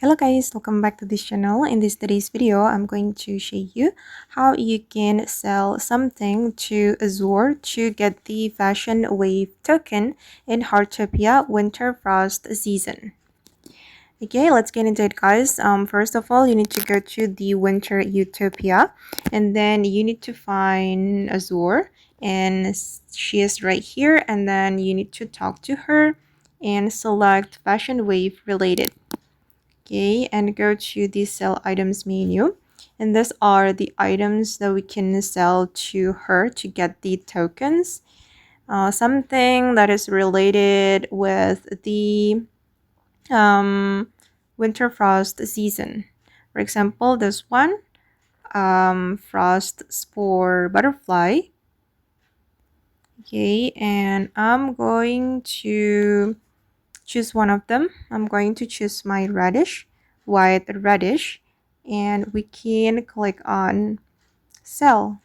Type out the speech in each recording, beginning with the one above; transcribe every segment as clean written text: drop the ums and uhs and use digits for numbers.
Hello guys, welcome back to this channel. In today's video, I'm going to show you how you can sell something to Azure to get the Fashion Wave token in Heartopia Winter Frost season. Okay, let's get into it guys. First of all, you need to go to the Winter Utopia and then you need to find Azure and she is right here, and then you need to talk to her and select Fashion Wave related. Okay, and go to the sell items menu, and these are the items that we can sell to her to get the tokens. Something that is related with the winter frost season. For example, this one, frost spore butterfly. Okay, and I'm going to choose one of them. I'm going to choose my white radish, and we can click on sell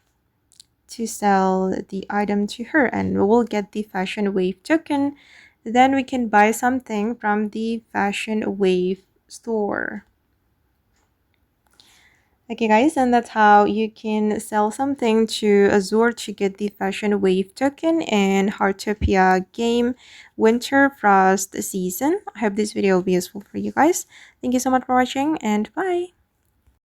to sell the item to her, and we will get the Fashion Wave token. Then we can buy something from the Fashion Wave store. Okay guys, and that's how you can sell something to Azure to get the Fashion Wave token in Heartopia game Winter Frost season. I hope this video will be useful for you guys. Thank you so much for watching, and bye!